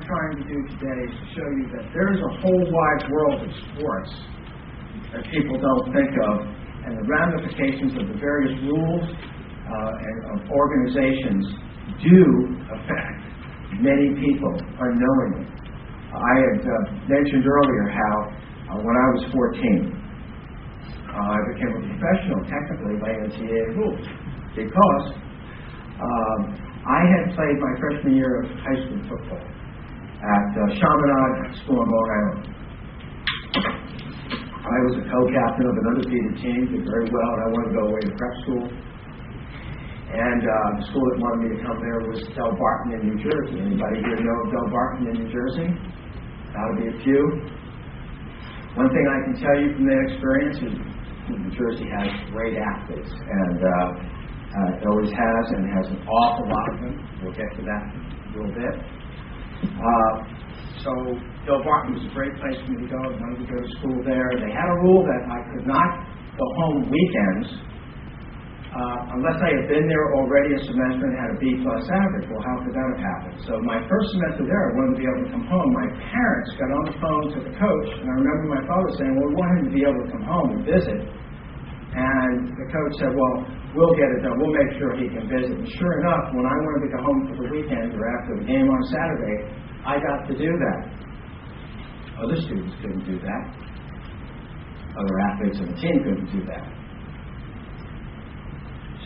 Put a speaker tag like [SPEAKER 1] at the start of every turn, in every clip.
[SPEAKER 1] trying to do today is to show you that there's a whole wide world of sports that people don't think of, and the ramifications of the various rules and of organizations do affect many people unknowingly. I had mentioned earlier how when I was 14, I became a professional technically by NCAA rules because I had played my freshman year of high school football at Chaminade School in Long Island. I was a co-captain of an undefeated team, did very well, and I wanted to go away to prep school. And the school that wanted me to come there was Del Barton in New Jersey. Anybody here know of Del Barton in New Jersey? That'll be a few. One thing I can tell you from that experience is New Jersey has great athletes, and it always has, and has an awful lot of them. We'll get to that in a little bit. So Del Barton was a great place for me to go. I wanted to go to school there. They had a rule that I could not go home weekends unless I had been there already a semester and had a B+ average. Well, how could that have happened? So my first semester there, I wanted to be able to come home. My parents got on the phone to the coach, and I remember my father saying, well, we want him to be able to come home and visit. And the coach said, well, we'll get it done. We'll make sure he can visit. And sure enough, when I wanted to go home for the weekend or after the game on Saturday, I got to do that. Other students couldn't do that. Other athletes on the team couldn't do that.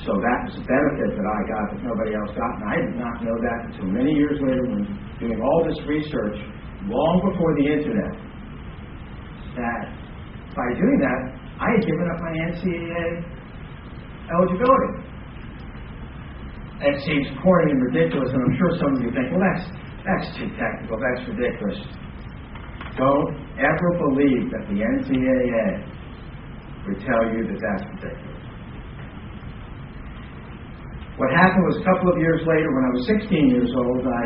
[SPEAKER 1] So that was a benefit that I got that nobody else got. And I did not know that until many years later when doing all this research, long before the internet, that by doing that, I had given up my NCAA eligibility. That seems corny and ridiculous, and I'm sure some of you think, well, that's too technical, that's ridiculous. Don't ever believe that the NCAA would tell you that that's ridiculous. What happened was a couple of years later, when I was 16 years old, I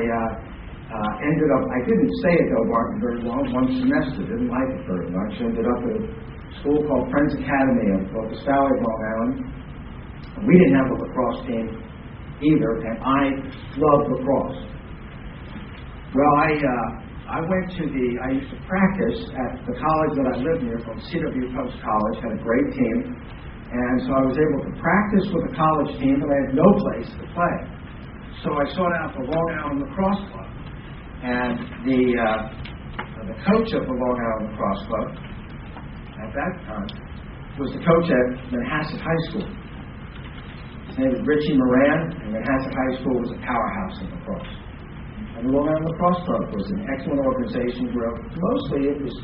[SPEAKER 1] didn't stay at Del Barton very long, one semester, didn't like it very much. Ended up at a school called Friends Academy in Locust Valley, Long Island. We didn't have a lacrosse team either, and I loved lacrosse. Well, I used to practice at the college that I lived near called C.W. Post College, had a great team. And so I was able to practice with a college team, but I had no place to play. So I sought out the Long Island Lacrosse Club. And the coach of the Long Island Lacrosse Club at that time was the coach at Manhasset High School. His name was Richie Moran, and Manhasset High School was a powerhouse in lacrosse. And the Long Island Lacrosse Club was an excellent organization where mostly it was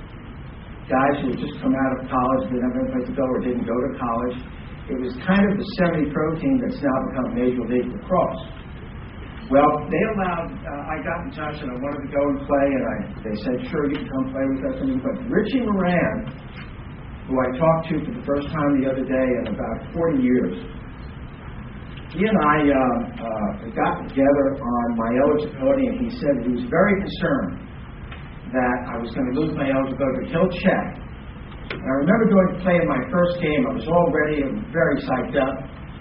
[SPEAKER 1] guys who had just come out of college, didn't have any place to go, or didn't go to college. It was kind of the semi-pro team that's now become Major League Lacrosse. Well, they allowed, I got in touch and I wanted to go and play, and they said, sure, you can come play with us. But Richie Moran, who I talked to for the first time the other day in about 40 years, he and I got together on my eligibility, and he said he was very concerned that I was going to lose my eligibility, but he'll check. And I remember going to play in my first game. I was all ready and very psyched up.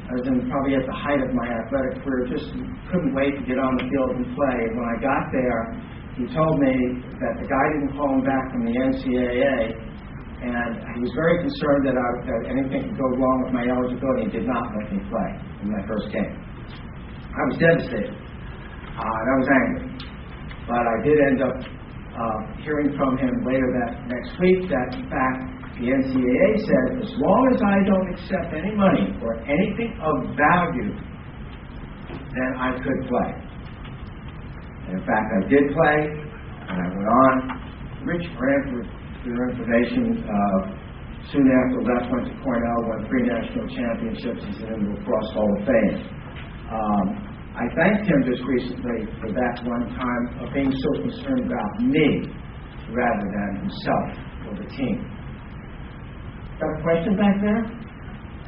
[SPEAKER 1] I was probably at the height of my athletic career, just couldn't wait to get on the field and play. And when I got there, he told me that the guy didn't call him back from the NCAA, and he was very concerned that anything could go wrong with my eligibility, and did not let me play in my first game. I was devastated, and I was angry. But I did end up hearing from him later that next week that, in fact, the NCAA said, as long as I don't accept any money or anything of value, then I could play. And in fact, I did play, and I went on. Rich ran for your information. Soon after left, went to Cornell, won 3 national championships, he's in the Lacrosse Hall of Fame. I thanked him just recently for that one time of being so concerned about me rather than himself or the team. Got a question back there?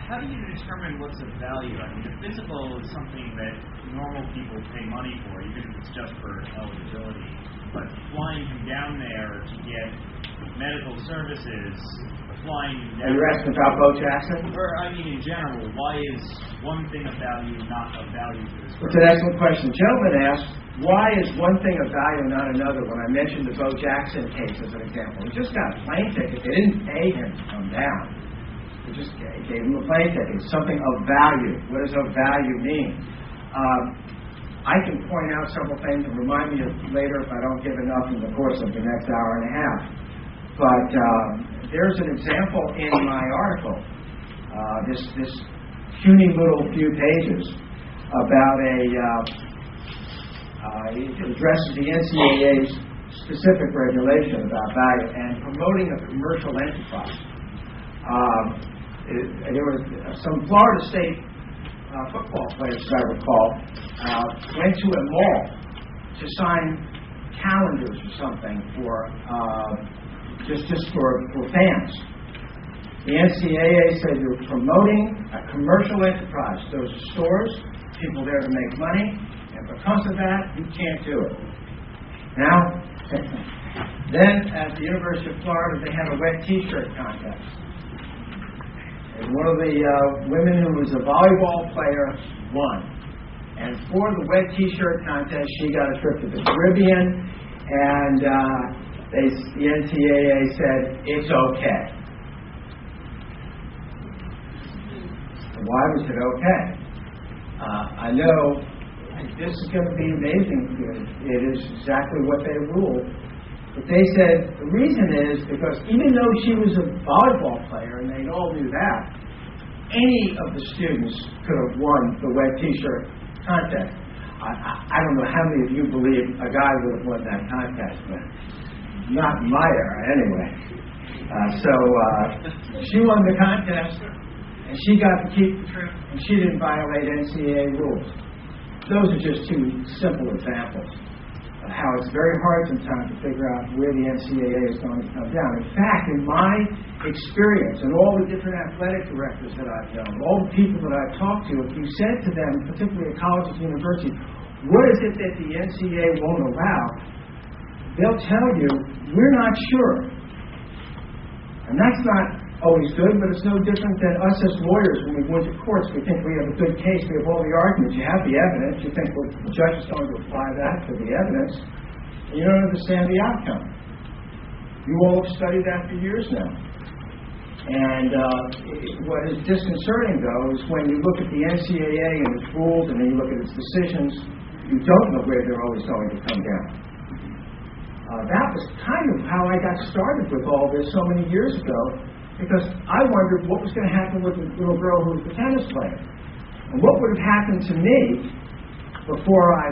[SPEAKER 2] How do you determine what's of value? I mean, the physical is something that normal people pay money for, even if it's just for eligibility. But flying him down there to get medical services, flying him down...
[SPEAKER 1] Are you asking about Bo Jackson?
[SPEAKER 2] Or, I mean, in general, why is one thing of value not of value to this person?
[SPEAKER 1] It's an excellent question. The gentleman asked Why is one thing of value and not another? When I mentioned the Bo Jackson case as an example, he just got a plane ticket. They didn't pay him to come down. They just gave him a plane ticket. Something of value. What does of value mean? I can point out several things and remind me of later if I don't give enough in the course of the next hour and a half. But there's an example in my article, this puny little few pages, about it addresses the NCAA's specific regulation about value and promoting a commercial enterprise. There was some Florida State football players, as I recall, went to a mall to sign calendars or something for just for fans. The NCAA said you're promoting a commercial enterprise. Those are stores, people there to make money, and because of that, you can't do it. Now, then at the University of Florida, they had a wet T-shirt contest. And one of the women who was a volleyball player won. And for the wet T-shirt contest, she got a trip to the Caribbean, and the NCAA said, it's okay. Why was it okay? I know this is going to be amazing. It is exactly what they ruled. But they said the reason is because even though she was a volleyball player, and they all knew that, any of the students could have won the wet T-shirt contest. I don't know how many of you believe a guy would have won that contest, but not in my era anyway. So she won the contest, and she got to keep the trip, and she didn't violate NCAA rules. Those are just two simple examples of how it's very hard sometimes to figure out where the NCAA is going to come down. In fact, in my experience and all the different athletic directors that I've known, all the people that I've talked to, if you said to them, particularly at colleges and universities, what is it that the NCAA won't allow? They'll tell you, we're not sure. And that's not always good, but it's no different than us as lawyers when we go into courts. We think we have a good case, we have all the arguments, you have the evidence, you think, well, the judge is going to apply that to the evidence, and you don't understand the outcome. You all have studied that for years now. And what is disconcerting, though, is when you look at the NCAA and its rules, and then you look at its decisions, you don't know where they're always going to come down. That was kind of how I got started with all this so many years ago, because I wondered what was going to happen with the little girl who was the tennis player. And what would have happened to me before I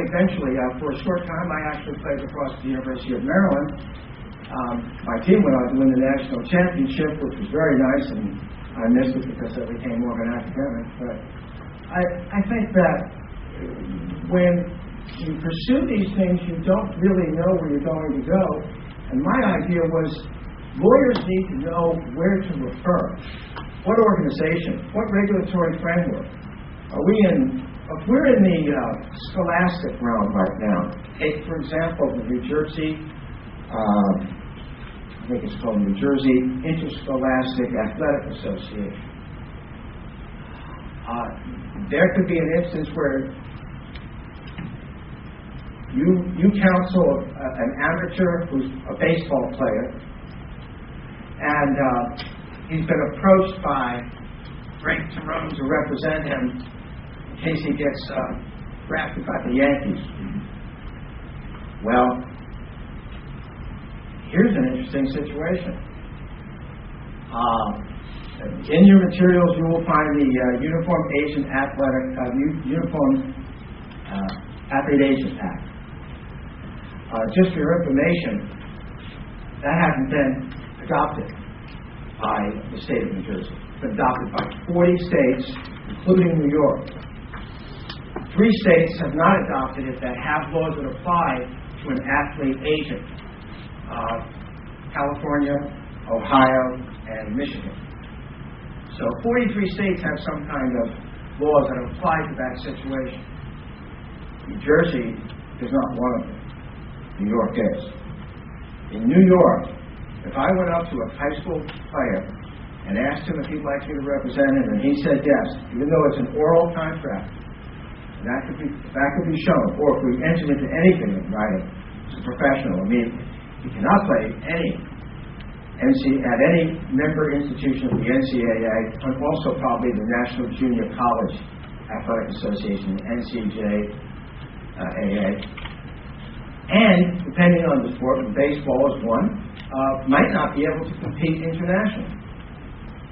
[SPEAKER 1] eventually, for a short time, I actually played across the University of Maryland. My team went on to win the national championship, which was very nice, and I missed it because I became more of an academic. But I think that when you pursue these things, you don't really know where you're going to go. And my idea was, lawyers need to know where to refer. What organization? What regulatory framework? If we're in the scholastic realm right now, take, for example, the New Jersey, I think it's called New Jersey Interscholastic Athletic Association. There could be an instance where you counsel an amateur who's a baseball player, and he's been approached by Frank Tyrone to represent him in case he gets drafted by the Yankees. Well, here's an interesting situation. In your materials, you will find the Uniform Athlete Agent Act. Just for your information, that hasn't been adopted by the state of New Jersey. It's been adopted by 40 states, including New York. 3 states have not adopted it that have laws that apply to an athlete agent. California, Ohio, and Michigan. So 43 states have some kind of laws that apply to that situation. New Jersey is not one of them. New York is. In New York, if I went up to a high school player and asked him if he'd like me to represent him, and he said yes, even though it's an oral contract, That could be shown. Or if we enter into anything in writing as a professional, I mean, you cannot play at any member institution of the NCAA, and also probably the National Junior College Athletic Association, NCJAA. And depending on the sport, baseball is one, might not be able to compete internationally.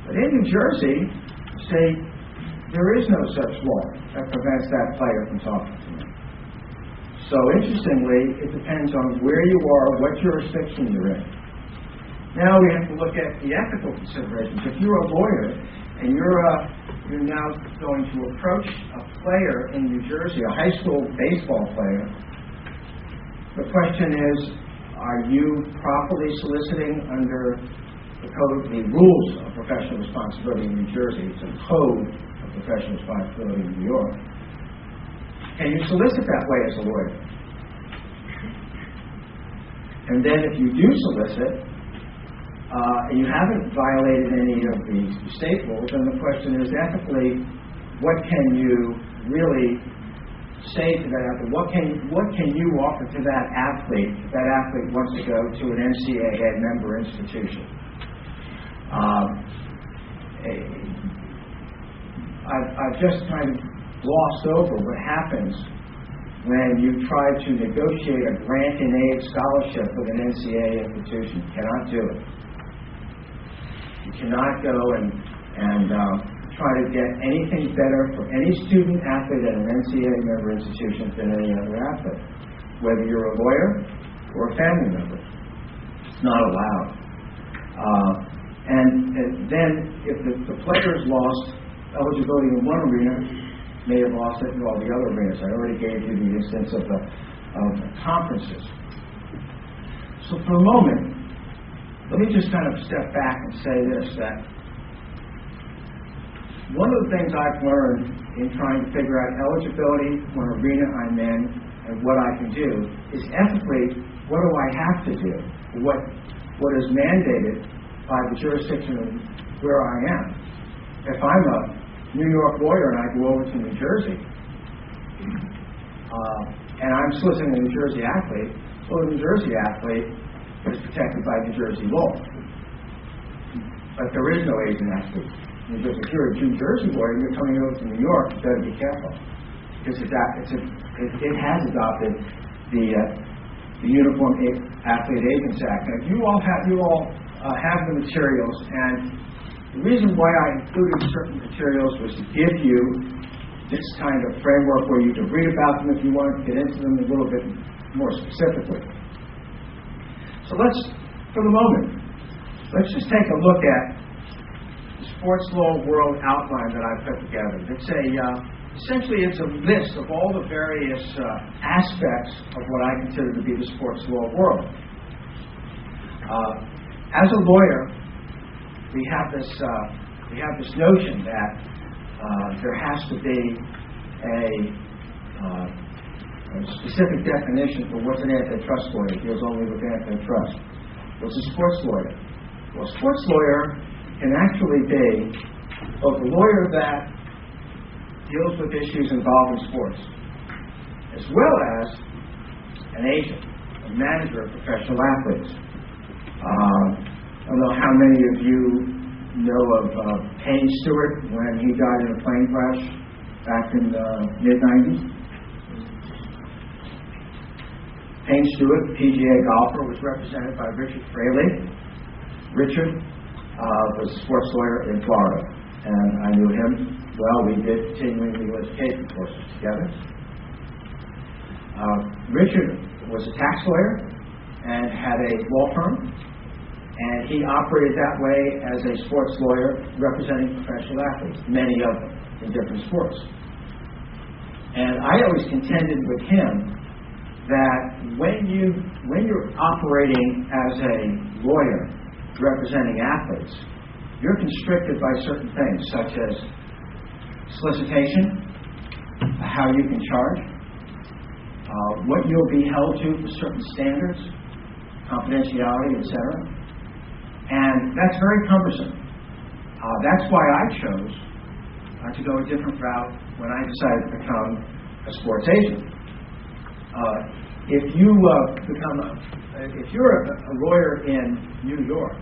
[SPEAKER 1] But in New Jersey, state, there is no such law that prevents that player from talking to me. So interestingly, it depends on where you are, what jurisdiction you're in. Now we have to look at the ethical considerations. If you're a lawyer and you're now going to approach a player in New Jersey, a high school baseball player, the question is, are you properly soliciting under the rules of professional responsibility in New Jersey? It's a code of professional responsibility in New York. Can you solicit that way as a lawyer? And then if you do solicit, and you haven't violated any of the state rules, then the question is, ethically, what can you really say to that athlete? What can you offer to that athlete if that athlete wants to go to an NCAA member institution? I've just kind of glossed over what happens when you try to negotiate a grant and aid scholarship with an NCAA institution. You cannot do it. You cannot go and try to get anything better for any student athlete at an NCAA member institution than any other athlete, whether you're a lawyer or a family member. It's not allowed. And then if the player's lost eligibility in one arena, may have lost it in all the other arenas. I already gave you the instance of the conferences. So for a moment, let me just kind of step back and say this, that one of the things I've learned in trying to figure out eligibility, what arena I'm in, and what I can do, is ethically, what do I have to do? What is mandated by the jurisdiction of where I am. If I'm a New York lawyer and I go over to New Jersey, and I'm soliciting a New Jersey athlete, well, the New Jersey athlete is protected by New Jersey law. But there is no Asian athlete. If you're a New Jersey lawyer, you're coming over to New York, you better be careful. Because it has adopted the Uniform Athlete Agents Act. Now, you all have the materials, and the reason why I included certain materials was to give you this kind of framework where you can read about them if you want to get into them a little bit more specifically. So for the moment, let's just take a look at the sports law world outline that I've put together. Essentially it's a list of all the various aspects of what I consider to be the sports law world. As a lawyer, we have this notion that there has to be a specific definition for what's an antitrust lawyer. It deals only with antitrust. What's a sports lawyer? Well, a sports lawyer can actually be both a lawyer that deals with issues involving sports, as well as an agent, a manager of professional athletes. I don't know how many of you know of Payne Stewart when he died in a plane crash back in the mid-90s. Payne Stewart, PGA golfer, was represented by Richard Fraley. Richard was a sports lawyer in Florida, and I knew him well. We did continuing legal education courses together. Richard was a tax lawyer and had a law firm, and he operated that way as a sports lawyer representing professional athletes, many of them in different sports. And I always contended with him that when you're operating as a lawyer representing athletes, you're constricted by certain things, such as solicitation, how you can charge, what you'll be held to for certain standards, confidentiality, etc. And that's very cumbersome. That's why I chose to go a different route when I decided to become a sports agent. If you're a lawyer in New York,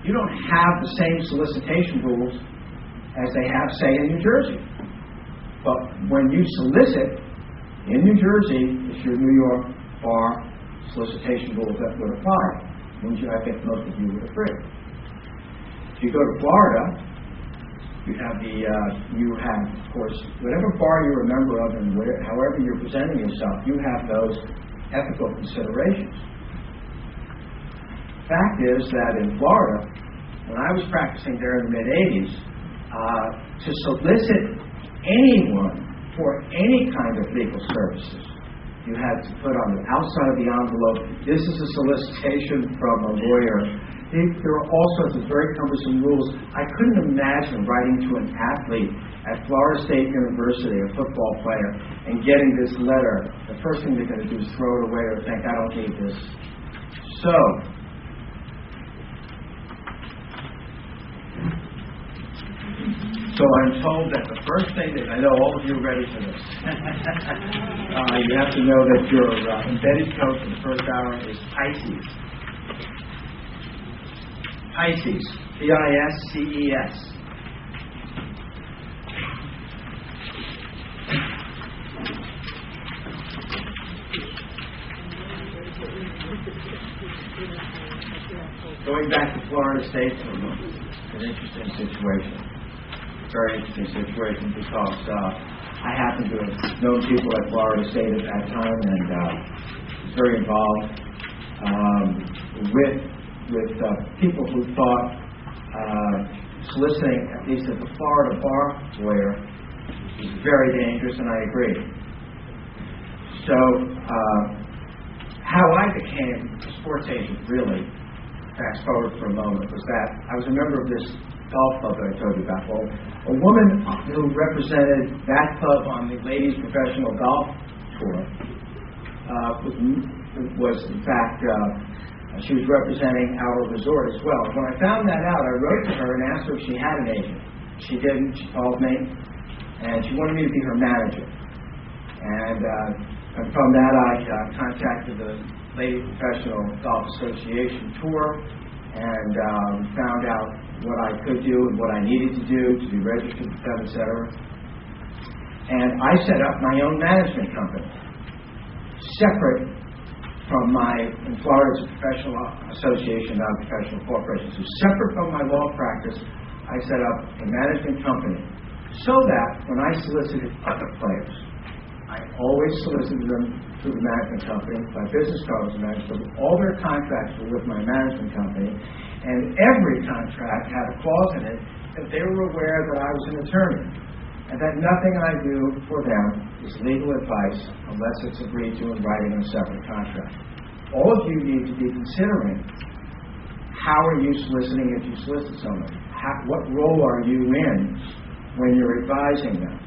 [SPEAKER 1] you don't have the same solicitation rules as they have, say, in New Jersey. But when you solicit in New Jersey, it's your New York bar solicitation rules that would apply. I think most of you would agree. If you go to Florida, you have, of course, whatever bar you're a member of and however you're presenting yourself, you have those ethical considerations. Fact is that in Florida, when I was practicing there in the mid-'80s, to solicit anyone for any kind of legal services, you had to put on the outside of the envelope, this is a solicitation from a lawyer. There are all sorts of very cumbersome rules. I couldn't imagine writing to an athlete at Florida State University, a football player, and getting this letter. The first thing they're going to do is throw it away or think, I don't need this. So I'm told that the first thing that I know all of you are ready for this. You have to know that your embedded code for the first hour is Pisces. Pisces. Pisces. Going back to Florida State for a moment, it's an interesting situation. Very interesting situation because I happen to have known people at Florida State at that time and was very involved with people who thought soliciting, at least at the Florida bar lawyer, is very dangerous, and I agree. So how I became a sports agent, really, fast forward for a moment, was that I was a member of this golf club that I told you about. Well, a woman who represented that club on the Ladies Professional Golf Tour was in fact, she was representing our resort as well. When I found that out, I wrote to her and asked her if she had an agent. She didn't. She called me, and she wanted me to be her manager. And from that, I contacted the Ladies Professional Golf Association Tour and found out what I could do and what I needed to do to be registered with them, etc. And I set up my own management company, separate from in Florida, it's a professional association, not a professional corporation. So separate from my law practice, I set up a management company so that when I solicited other players, I always solicited them through the management company. My business card was managed, so all their contracts were with my management company. And every contract had a clause in it that they were aware that I was an attorney and that nothing I do for them is legal advice unless it's agreed to in writing in a separate contract. All of you need to be considering, how are you soliciting if you solicit someone? What role are you in when you're advising them?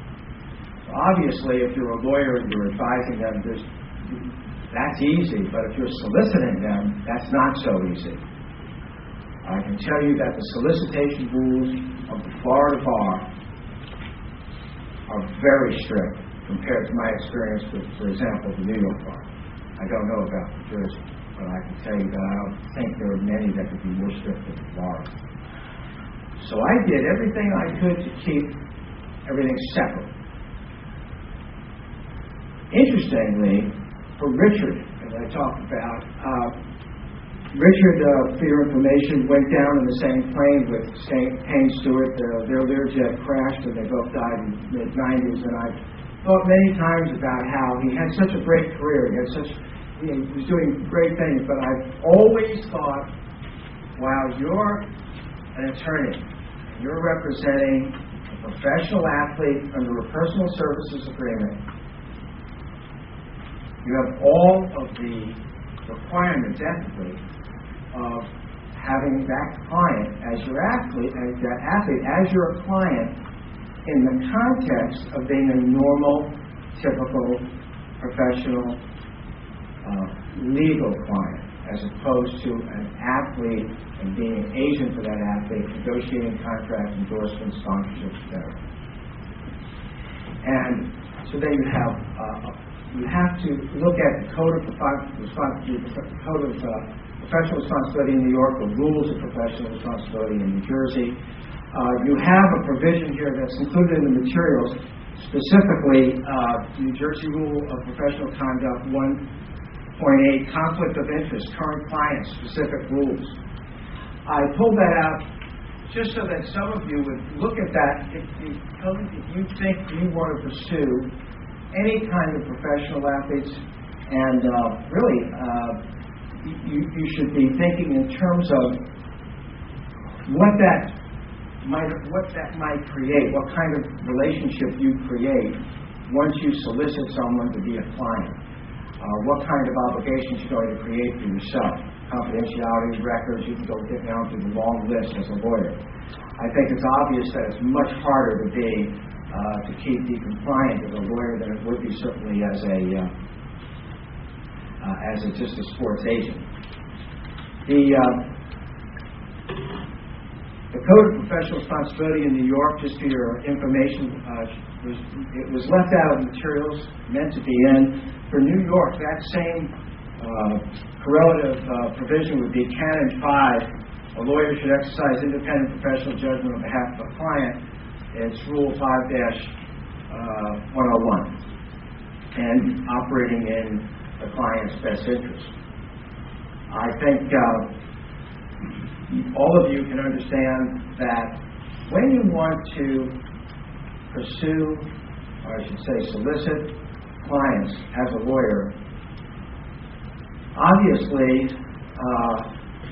[SPEAKER 1] Obviously, if you're a lawyer and you're advising them, that's easy, but if you're soliciting them, that's not so easy. I can tell you that the solicitation rules of the Florida bar are very strict compared to my experience with, for example, the New York bar. I don't know about New Jersey, but I can tell you that I don't think there are many that could be more strict than Florida. So I did everything I could to keep everything separate. Interestingly, for Richard, as I talked about, Richard, for your information, went down in the same plane with Payne Stewart. Their Learjet crashed and they both died in the mid-'90s. And I thought many times about how he had such a great career. He was doing great things. But I've always thought, wow, you're an attorney. You're representing a professional athlete under a personal services agreement. You have all of the requirements ethically of having that client as your athlete, as your client in the context of being a normal, typical, professional, legal client, as opposed to an athlete and being an agent for that athlete, negotiating contracts, endorsements, sponsorships, etc. And so then you have to look at the Code of Professional Responsibility in New York, the Rules of Professional Responsibility in New Jersey. You have a provision here that's included in the materials, specifically New Jersey Rule of Professional Conduct 1.8, Conflict of Interest, Current Client Specific Rules. I pulled that out just so that some of you would look at that. If you think you want to pursue any kind of professional athletes, and really you should be thinking in terms of what that might create, what kind of relationship you create once you solicit someone to be a client, what kind of obligations you're going to create for yourself, confidentiality records. You can go get down to the long list as a lawyer. I think it's obvious that it's much harder to be compliant as a lawyer than it would be certainly as just a sports agent. The Code of Professional Responsibility in New York, just for your information, it was left out of materials meant to be in. For New York, that same correlative provision would be Canon 5. A lawyer should exercise independent professional judgment on behalf of a client. It's Rule 5-101, and operating in the client's best interest. I think all of you can understand that when you want to pursue, or I should say solicit, clients as a lawyer, obviously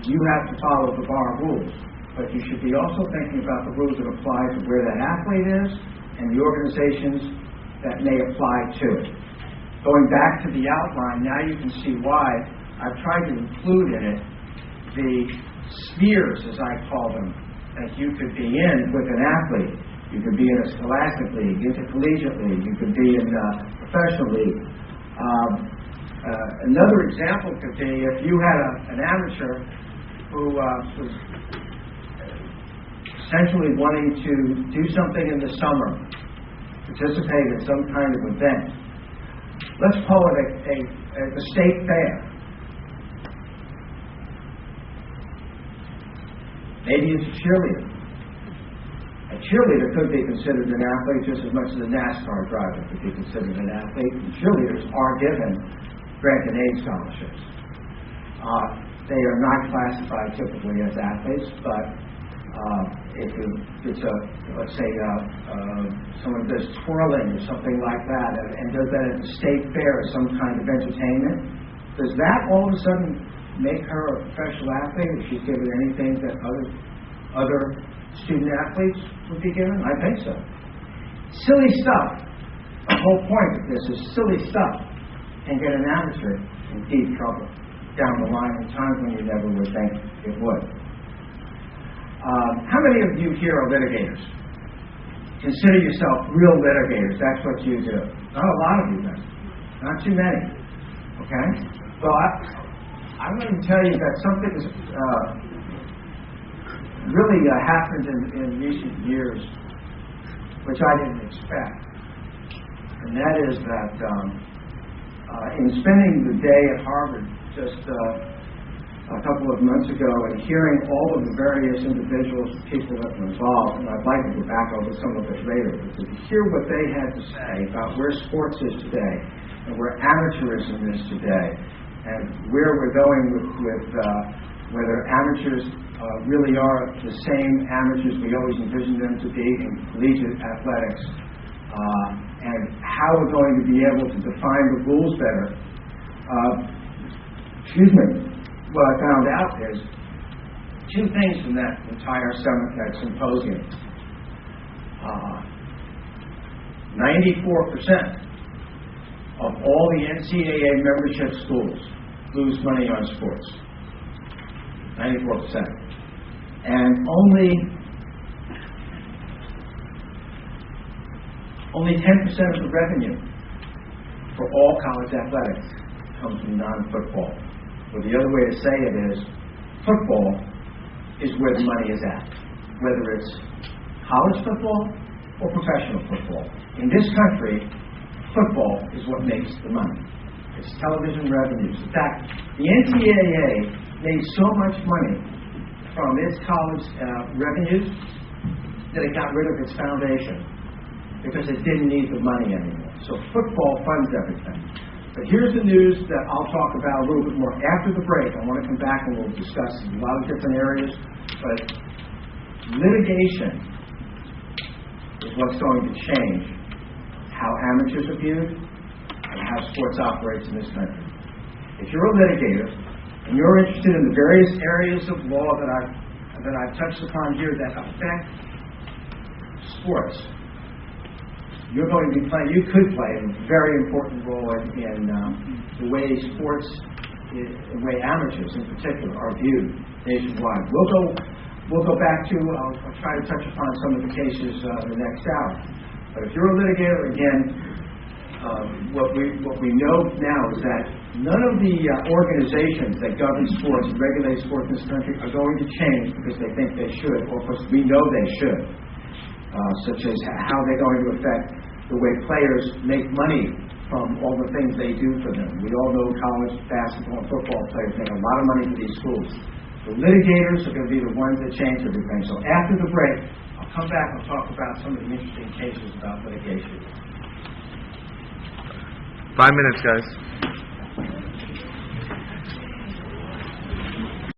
[SPEAKER 1] you have to follow the bar rules, but you should be also thinking about the rules that apply to where that athlete is and the organizations that may apply to it. Going back to the outline, now you can see why I've tried to include in it the spheres, as I call them, that you could be in with an athlete. You could be in a scholastic league, intercollegiate league. You could be in a professional league. Another example could be if you had an amateur who was essentially wanting to do something in the summer, participate in some kind of event. Let's call it a state fair. Maybe it's a cheerleader. A cheerleader could be considered an athlete just as much as a NASCAR driver could be considered an athlete. And cheerleaders are given grant and aid scholarships. They are not classified typically as athletes, but if it's let's say someone does twirling or something like that and does that at the state fair as some kind of entertainment, does that all of a sudden make her a professional athlete if she's given anything that other student athletes would be given? I think so. Silly stuff. The whole point of this is silly stuff can get an amateur in deep trouble down the line in times when you never would think it would. How many of you here are litigators? Consider yourself real litigators. That's what you do. Not a lot of you guys. Not too many. Okay? Well, I'm going to tell you that something has really happened in recent years, which I didn't expect. And that is that in spending the day at Harvard just a couple of months ago and hearing all of the various individuals, people that were involved, and I'd like to go back over some of it later, but to hear what they had to say about where sports is today and where amateurism is today, and where we're going with whether amateurs really are the same amateurs we always envisioned them to be in collegiate athletics, and how we're going to be able to define the rules better. What I found out is two things from that entire symposium. 94% of all the NCAA membership schools lose money on sports. 94%. And only 10% of the revenue for all college athletics comes from non-football. Or the other way to say it is, football is where the money is at, whether it's college football or professional football. In this country, football is what makes the money. It's television revenues. In fact, the NCAA made so much money from its college revenues that it got rid of its foundation because it didn't need the money anymore. So football funds everything. But here's the news that I'll talk about a little bit more after the break. I want to come back and we'll discuss a lot of different areas. But litigation is what's going to change how amateurs are viewed and how sports operates in this country. If you're a litigator and you're interested in the various areas of law that I've touched upon here that affect sports, you could play a very important role in the way sports, the way amateurs in particular are viewed nationwide. We'll go back to, I'll try to touch upon some of the cases in the next hour. But if you're a litigator, again, what we know now is that none of the organizations that govern sports and regulate sports in this country are going to change because they think they should, or because we know they should, such as how they're going to affect the way players make money from all the things they do for them. We all know college basketball and football players make a lot of money for these schools. The litigators are going to be the ones that change everything. So after the break, I'll come back and talk about some of the interesting cases about litigation.
[SPEAKER 3] 5 minutes, guys.